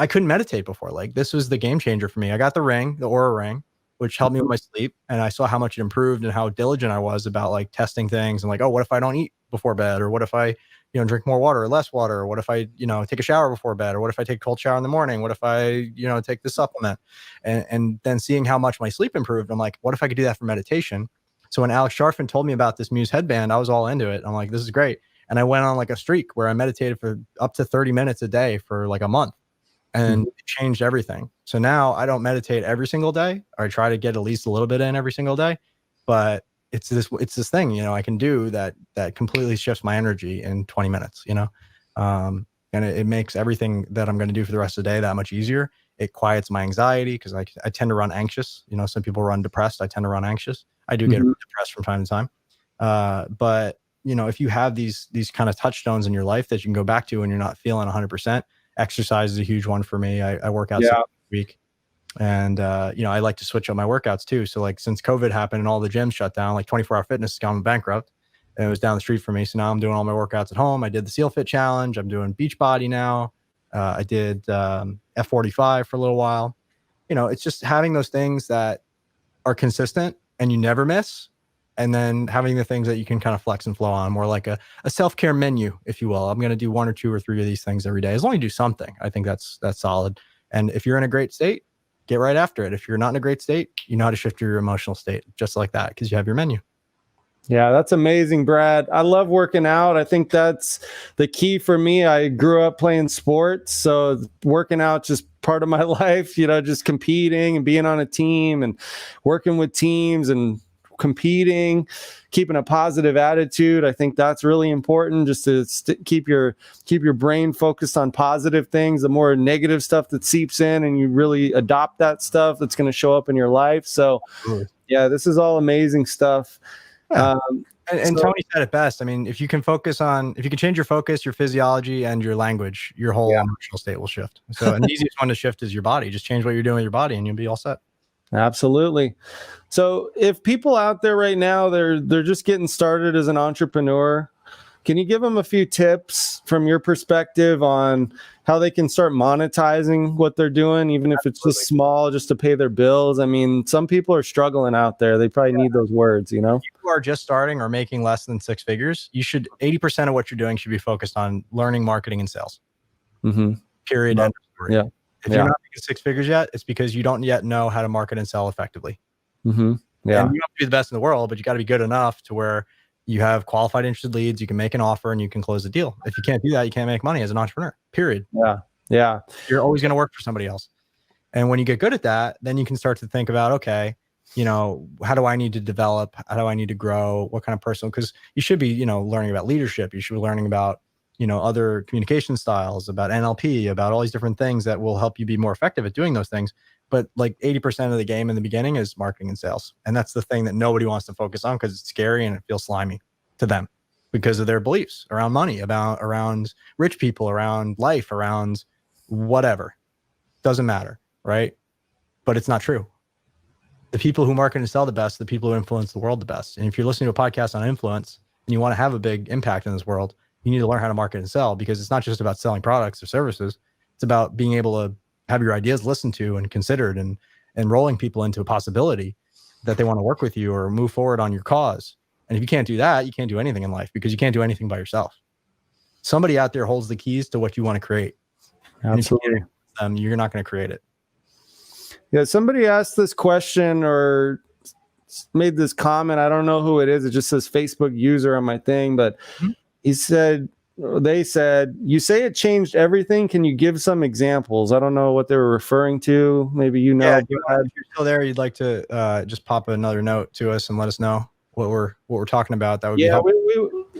couldn't meditate before. Like, this was the game changer for me. I got the Aura ring, which helped me with my sleep, and I saw how much it improved and how diligent I was about like testing things and like, oh, what if I don't eat before bed, or what if I drink more water or less water? Or what if I, take a shower before bed? Or what if I take a cold shower in the morning? What if I, take this supplement? And then seeing how much my sleep improved, I'm like, what if I could do that for meditation? So when Alex Sharfin told me about this Muse headband, I was all into it. I'm like, this is great. And I went on like a streak where I meditated for up to 30 minutes a day for like a month, and it changed everything. So now I don't meditate every single day, or I try to get at least a little bit in every single day, but it's this thing, I can do that completely shifts my energy in 20 minutes, and it makes everything that I'm going to do for the rest of the day that much easier. It quiets my anxiety because I tend to run anxious. Some people run depressed. I tend to run anxious. I do get depressed from time to time. But if you have these kind of touchstones in your life that you can go back to when you're not feeling 100%, exercise is a huge one for me. I work out 7 days a week. And, I like to switch up my workouts too. So like since COVID happened and all the gyms shut down, like 24 Hour Fitness has gone bankrupt, and it was down the street for me. So now I'm doing all my workouts at home. I did the Seal Fit Challenge. I'm doing Beachbody now. I did F45 for a little while. It's just having those things that are consistent and you never miss. And then having the things that you can kind of flex and flow on, more like a self-care menu, if you will. I'm going to do 1 or 2 or 3 of these things every day. As long as you do something, I think that's solid. And if you're in a great state, get right after it. If you're not in a great state, you know how to shift your emotional state just like that, because you have your menu. Yeah, that's amazing, Brad. I love working out. I think that's the key for me. I grew up playing sports, so working out just part of my life, just competing and being on a team and working with teams and competing, keeping a positive attitude. I think that's really important, just to keep your brain focused on positive things. The more negative stuff that seeps in and you really adopt that stuff, that's going to show up in your life. So yeah, this is all amazing stuff. Yeah. And Tony said it best. I mean, if you can change your focus, your physiology, and your language, your whole emotional state will shift. So an easiest one to shift is your body. Just change what you're doing with your body and you'll be all set. Absolutely. So if people out there right now, they're just getting started as an entrepreneur, can you give them a few tips from your perspective on how they can start monetizing what they're doing, even if it's just small, just to pay their bills? I mean, some people are struggling out there. They probably need those words, If you are just starting or making less than 6 figures, 80% of what you're doing should be focused on learning, marketing, and sales. Period. End of story. If you're not making 6 figures yet, it's because you don't yet know how to market and sell effectively. And you don't have to be the best in the world, but you got to be good enough to where you have qualified interested leads, you can make an offer, and you can close the deal. If you can't do that, you can't make money as an entrepreneur, period. Yeah. You're always going to work for somebody else. And when you get good at that, then you can start to think about, okay, how do I need to develop? How do I need to grow? What kind of person? Because you should be, learning about leadership. You should be learning about, other communication styles, about NLP, about all these different things that will help you be more effective at doing those things. But like 80% of the game in the beginning is marketing and sales. And that's the thing that nobody wants to focus on because it's scary and it feels slimy to them because of their beliefs around money, around rich people, around life, around whatever. Doesn't matter, right? But it's not true. The people who market and sell the best, the people who influence the world the best. And if you're listening to a podcast on influence and you want to have a big impact in this world, you need to learn how to market and sell, because it's not just about selling products or services. It's about being able to have your ideas listened to and considered, and rolling people into a possibility that they want to work with you or move forward on your cause. And if you can't do that, you can't do anything in life, because you can't do anything by yourself. Somebody out there holds the keys to what you want to create. Absolutely. And if you're not going to create it. Yeah. Somebody asked this question or made this comment. I don't know who it is. It just says Facebook user on my thing, but they said, you say it changed everything. Can you give some examples? I don't know what they were referring to. Maybe if you're still there, you'd like to just pop another note to us and let us know what we're talking about. That would be helpful.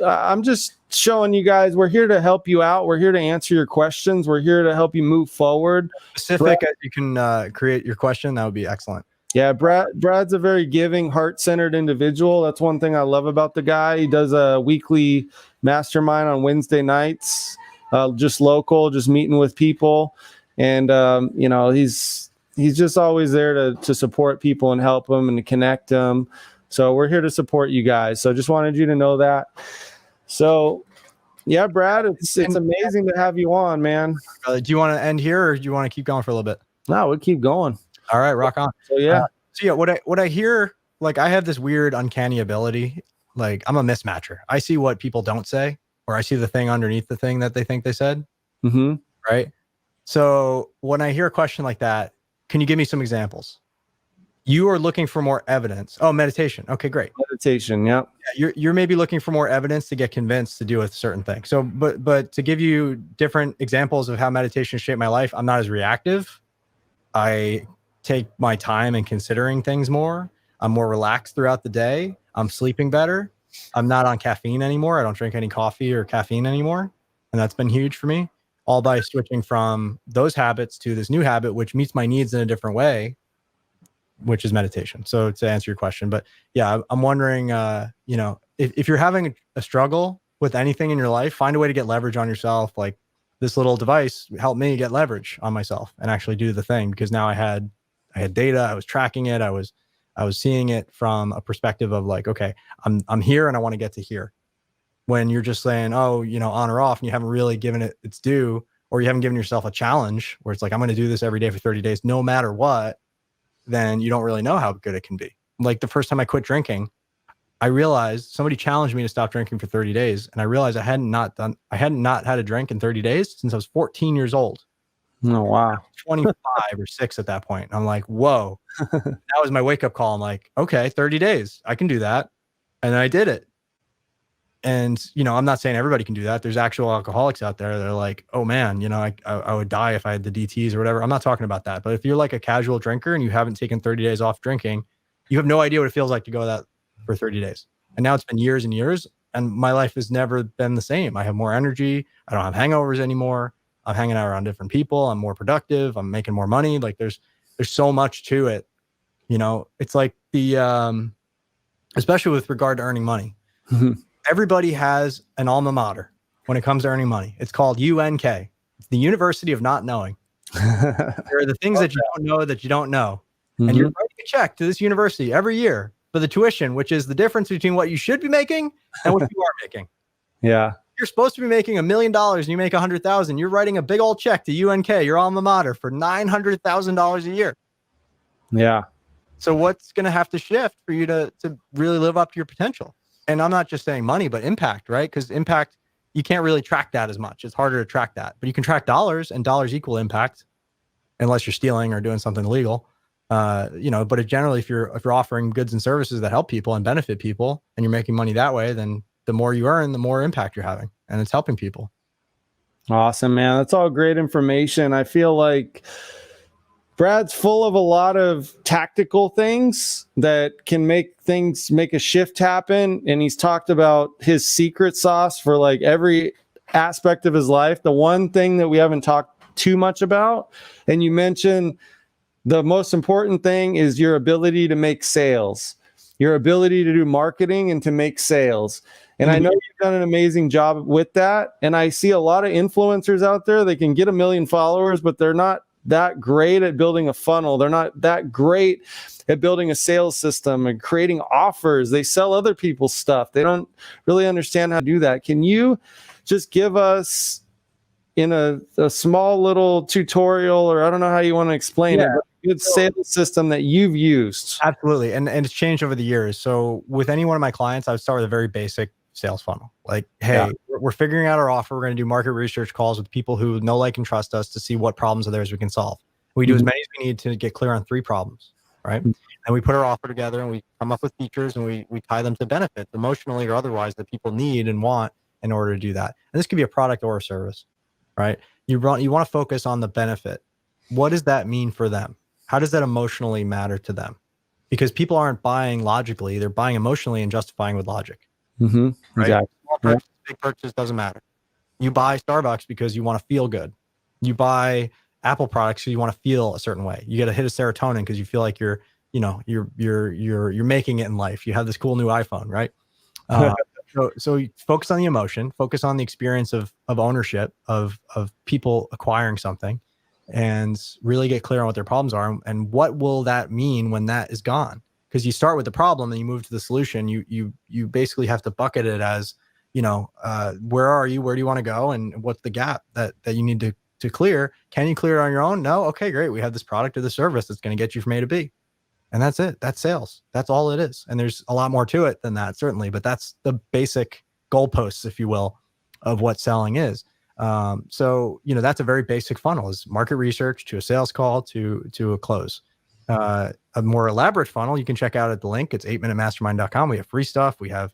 I'm just showing you guys, we're here to help you out. We're here to answer your questions. We're here to help you move forward. Specific as you can create your question. That would be excellent. Yeah, Brad's a very giving, heart-centered individual. That's one thing I love about the guy. He does a weekly mastermind on Wednesday nights, just local, just meeting with people. And, he's just always there to support people and help them and to connect them. So we're here to support you guys. So just wanted you to know that. So, yeah, Brad, it's amazing to have you on, man. Do you want to end here, or do you want to keep going for a little bit? No, we'll keep going. All right, rock on. So yeah. What I hear, like, I have this weird uncanny ability. Like, I'm a mismatcher. I see what people don't say, or I see the thing underneath the thing that they think they said. Mm-hmm. Right. So when I hear a question like that, can you give me some examples? You are looking for more evidence. Oh, meditation. Okay, great. Meditation. Yeah. You're maybe looking for more evidence to get convinced to do a certain thing. So, but to give you different examples of how meditation shaped my life, I'm not as reactive. I take my time in considering things more. I'm more relaxed throughout the day. I'm sleeping better. I'm not on caffeine anymore. I don't drink any coffee or caffeine anymore. And that's been huge for me, all by switching from those habits to this new habit, which meets my needs in a different way, which is meditation. So to answer your question, but yeah, I'm wondering, if you're having a struggle with anything in your life, find a way to get leverage on yourself. Like this little device helped me get leverage on myself and actually do the thing, because now I had data, I was tracking it. I was seeing it from a perspective of like, okay, I'm here and I want to get to here. When you're just saying, oh, on or off, and you haven't really given it its due, or you haven't given yourself a challenge where it's like, I'm going to do this every day for 30 days, no matter what, then you don't really know how good it can be. Like the first time I quit drinking, I realized somebody challenged me to stop drinking for 30 days. And I realized I hadn't not had a drink in 30 days since I was 14 years old. Oh, wow. 25 or 6 at that point. I'm like, whoa, that was my wake up call. I'm like, okay, 30 days, I can do that. And then I did it. And, I'm not saying everybody can do that. There's actual alcoholics out there that are like, oh man, I would die if I had the DTs or whatever. I'm not talking about that. But if you're like a casual drinker and you haven't taken 30 days off drinking, you have no idea what it feels like to go that for 30 days. And now it's been years and years, and my life has never been the same. I have more energy. I don't have hangovers anymore. I'm hanging out around different people. I'm more productive. I'm making more money. Like there's so much to it. It's like especially with regard to earning money. Everybody has an alma mater when it comes to earning money. It's called UNK. It's the University of Not Knowing. There are the things that you don't know that you don't know. Mm-hmm. And you're writing a check to this university every year for the tuition, which is the difference between what you should be making and what you are making. Yeah. You're supposed to be making $1 million and you make 100,000. You're writing a big old check to UNK, your alma mater, for $900,000 a year. Yeah. So what's going to have to shift for you to really live up to your potential? And I'm not just saying money, but impact, right? Because impact, you can't really track that as much. It's harder to track that, but you can track dollars, and dollars equal impact, unless you're stealing or doing something illegal. But generally, if you're offering goods and services that help people and benefit people, and you're making money that way, then the more you earn, the more impact you're having, and it's helping people. Awesome, man. That's all great information. I feel like Brad's full of a lot of tactical things that can make a shift happen. And he's talked about his secret sauce for like every aspect of his life. The one thing that we haven't talked too much about, and you mentioned the most important thing, is your ability to make sales, your ability to do marketing and to make sales. And I know you've done an amazing job with that. And I see a lot of influencers out there. They can get 1 million followers, but they're not that great at building a funnel. They're not that great at building a sales system and creating offers. They sell other people's stuff. They don't really understand how to do that. Can you just give us in a small little tutorial, or I don't know how you want to explain it, but a good sales system that you've used? Absolutely. And it's changed over the years. So with any one of my clients, I would start with a very basic sales funnel. Like, hey, we're figuring out our offer. We're going to do market research calls with people who know, like, and trust us to see what problems are theirs we can solve. We do as many as we need to get clear on 3 problems, right? And we put our offer together and we come up with features and we tie them to benefits, emotionally or otherwise, that people need and want in order to do that. And this could be a product or a service, right? You want to focus on the benefit. What does that mean for them? How does that emotionally matter to them? Because people aren't buying logically, they're buying emotionally and justifying with logic. Mm-hmm. Right? Exactly. Small purchase, big purchase, doesn't matter. You buy Starbucks because you want to feel good. You buy Apple products because you want to feel a certain way. You get a hit of serotonin because you feel like you're making it in life. You have this cool new iPhone, right? So you focus on the emotion, focus on the experience of ownership of people acquiring something, and really get clear on what their problems are and what will that mean when that is gone. Because you start with the problem and you move to the solution. You basically have to bucket it as, where are you? Where do you want to go? And what's the gap that you need to clear? Can you clear it on your own? No? Okay, great. We have this product or the service that's going to get you from A to B. And that's it. That's sales. That's all it is. And there's a lot more to it than that, certainly. But that's the basic goalposts, if you will, of what selling is. So, that's a very basic funnel, is market research to a sales call to a close. A more elaborate funnel you can check out at the link. It's 8minutemastermind.com. We have free stuff. We have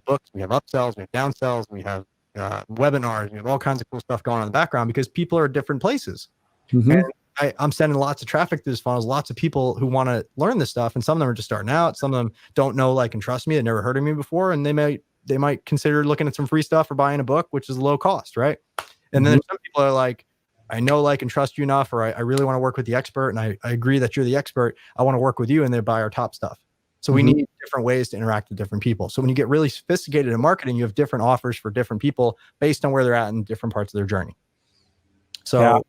books. We have upsells. We have downsells. We have webinars. We have all kinds of cool stuff going on in the background because people are at different places. And I'm sending lots of traffic through this funnels, lots of people who want to learn this stuff. And some of them are just starting out. Some of them don't know, like, and trust me. They've never heard of me before. And they might consider looking at some free stuff or buying a book, which is low cost. Right. And then some people are like, I know, like, and trust you enough, or I really want to work with the expert. And I agree that you're the expert. I want to work with you, and they buy our top stuff. So we need different ways to interact with different people. So when you get really sophisticated in marketing, you have different offers for different people based on where they're at in different parts of their journey. So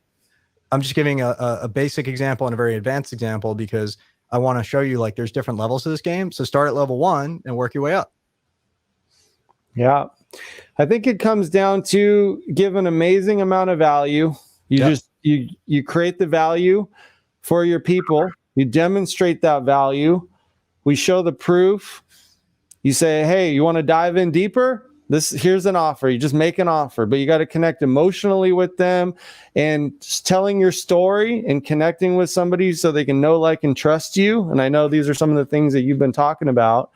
I'm just giving a basic example and a very advanced example because I want to show you, like, there's different levels to this game. So start at level 1 and work your way up. Yeah. I think it comes down to give an amazing amount of value. You create the value for your people. You demonstrate that value. We show the proof. You say, hey, you want to dive in deeper? Here's an offer. You just make an offer, but you got to connect emotionally with them, and just telling your story and connecting with somebody so they can know, like, and trust you. And I know these are some of the things that you've been talking about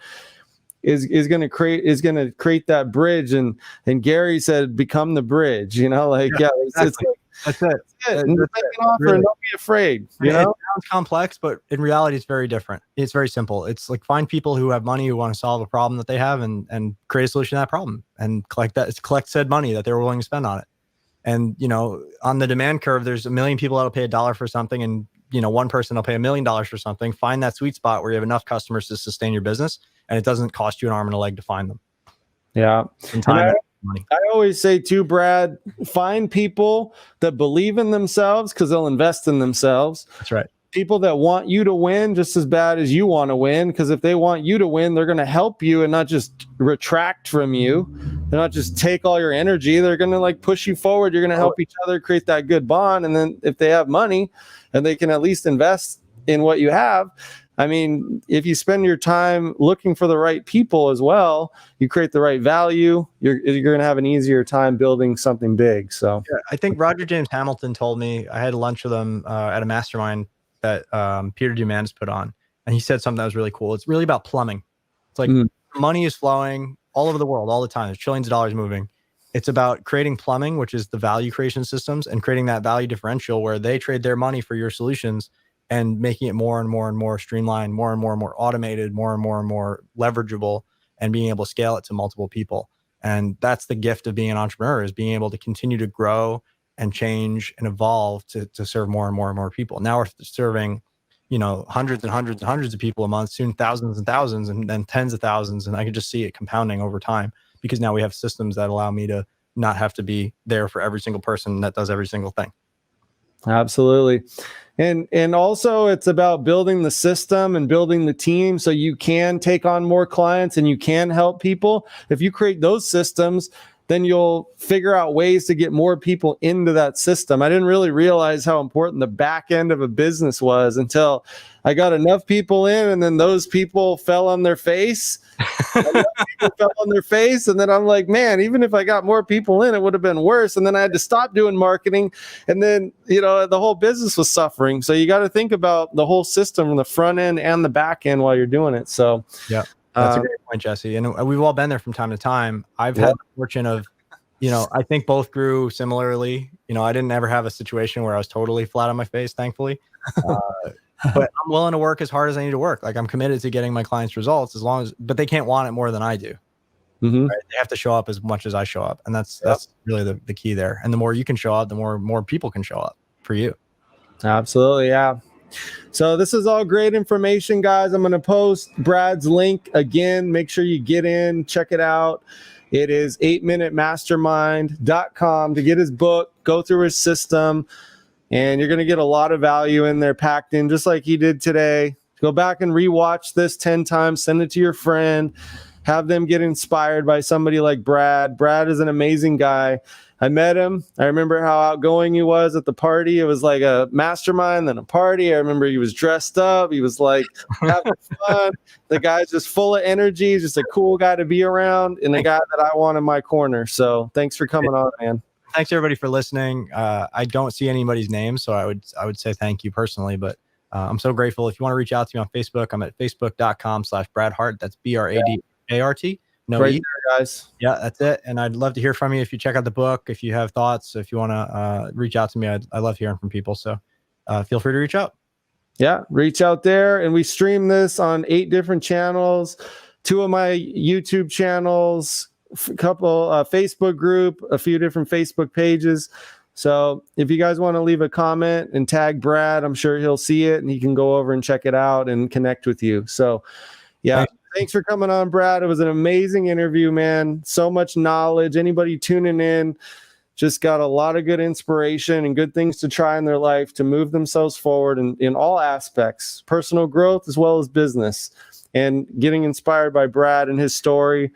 is going to create that bridge. And Gary said, become the bridge, Exactly. That's it. And make an offer, really, and don't be afraid. It sounds complex, but in reality, it's very different. It's very simple. It's like, find people who have money, who want to solve a problem that they have, and create a solution to that problem, and collect said money that they're willing to spend on it. And, on the demand curve, there's a million people that'll pay $1 for something, and, one person will pay $1 million for something. Find that sweet spot where you have enough customers to sustain your business, and it doesn't cost you an arm and a leg to find them. Yeah. Money. I always say too, Brad, find people that believe in themselves because they'll invest in themselves. That's right. People that want you to win just as bad as you want to win, because if they want you to win, they're going to help you and not just retract from you. They're not just take all your energy. They're going to, like, push you forward. You're going to help each other create that good bond. And then if they have money and they can at least invest in what you have, I mean, if you spend your time looking for the right people as well, you create the right value, you're going to have an easier time building something big. So I think Roger James Hamilton told me, I had lunch with him at a mastermind that Peter Diamandis put on, and he said something that was really cool. It's really about plumbing. It's like money is flowing all over the world all the time. There's trillions of dollars moving. It's about creating plumbing, which is the value creation systems, and creating that value differential where they trade their money for your solutions, and making it more and more and more streamlined, more and more automated, more and more leverageable, and being able to scale it to multiple people. And that's the gift of being an entrepreneur, is being able to continue to grow and change and evolve to serve more and more people. Now we're serving, hundreds and hundreds and hundreds of people a month, soon thousands and thousands, and then tens of thousands. And I can just see it compounding over time, because now we have systems that allow me to not have to be there for every single person that does every single thing. Absolutely. And also it's about building the system and building the team so you can take on more clients and you can help people. If you create those systems, then you'll figure out ways to get more people into that system. I didn't really realize how important the back end of a business was until I got enough people in, and then those people fell on their face. And then I'm like, man, even if I got more people in, it would have been worse. And then I had to stop doing marketing, and then the whole business was suffering. So you got to think about the whole system from the front end and the back end while you're doing it. So yeah, that's a great point, Jesse. And we've all been there from time to time. I've had the fortune of, I think both grew similarly. I didn't ever have a situation where I was totally flat on my face, thankfully. But I'm willing to work as hard as I need to work. Like, I'm committed to getting my clients results, but they can't want it more than I do. Right? They have to show up as much as I show up. And that's really the key there. And the more you can show up, the more people can show up for you. Absolutely. Yeah. So this is all great information, guys. I'm going to post Brad's link again. Make sure you get in, check it out. It is 8minutemastermind.com to get his book, go through his system. And you're going to get a lot of value in there packed in, just like he did today. Go back and rewatch this 10 times, send it to your friend, have them get inspired by somebody like Brad. Brad is an amazing guy. I met him. I remember how outgoing he was at the party. It was like a mastermind, then a party. I remember he was dressed up. He was like having fun. The guy's just full of energy. He's just a cool guy to be around and a guy that I want in my corner. So thanks for coming on, man. Thanks everybody for listening. I don't see anybody's name, so I would say thank you personally, but I'm so grateful. If you want to reach out to me on Facebook, I'm at facebook.com/Brad Hart. That's BRADART. No right E. there, guys. Yeah, that's it. And I'd love to hear from you. If you check out the book, if you have thoughts, if you want to reach out to me, I love hearing from people. So feel free to reach out. Yeah, reach out there. And we stream this on 8 different channels, 2 of my YouTube channels, a couple Facebook group, a few different Facebook pages. So if you guys want to leave a comment and tag Brad, I'm sure he'll see it and he can go over and check it out and connect with you. So yeah. Thanks for coming on, Brad. It was an amazing interview, man. So much knowledge. Anybody tuning in just got a lot of good inspiration and good things to try in their life to move themselves forward in all aspects, personal growth as well as business. And getting inspired by Brad and his story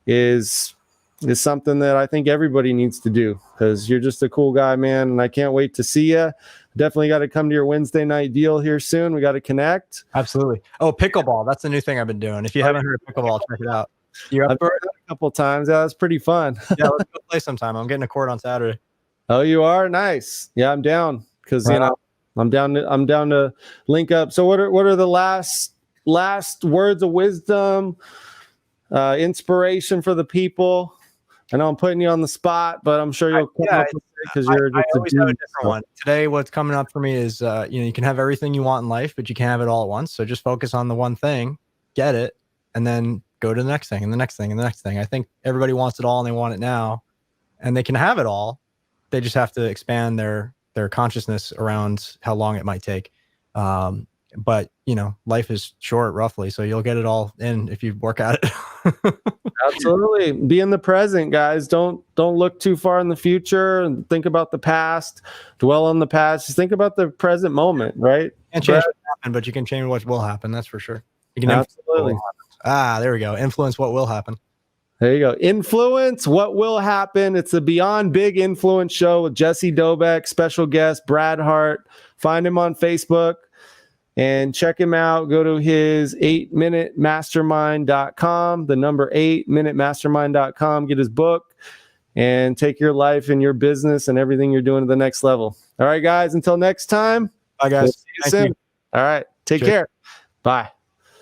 is something that I think everybody needs to do, because you're just a cool guy, man. And I can't wait to see you. Definitely got to come to your Wednesday night deal here soon. We got to connect. Absolutely. Oh, pickleball. That's the new thing I've been doing. If you haven't heard of pickleball, check it out. You're up I've for heard it? it a couple of times. Yeah, that's pretty fun. Yeah, let's go play sometime. I'm getting a court on Saturday. Oh, you are? Nice. Yeah, I'm down because Right. you know I'm down to link up. So what are the last words of wisdom, inspiration for the people? I know I'm putting you on the spot, but I'm sure you'll come up with it because you're just I always have a different one. Today, what's coming up for me is, you can have everything you want in life, but you can't have it all at once. So just focus on the one thing, get it, and then go to the next thing and the next thing and the next thing. I think everybody wants it all and they want it now, and they can have it all. They just have to expand their consciousness around how long it might take. But life is short roughly, so you'll get it all in if you work at it. Absolutely. Be in the present, guys. Don't look too far in the future and think about the past, dwell on the past. Just think about the present moment, right? Can't change what happened, but you can change what will happen. That's for sure. You can Absolutely. there we go. Influence what will happen. There you go. Influence what will happen. It's the Beyond Big Influence show with Jesse Dobeck, special guest Brad Hart. Find him on Facebook and check him out. Go to his 8minutemastermind.com, the number 8minutemastermind.com. Get his book and take your life and your business and everything you're doing to the next level. All right, guys, until next time. Bye, guys. We'll see you soon. All right, take care. Bye.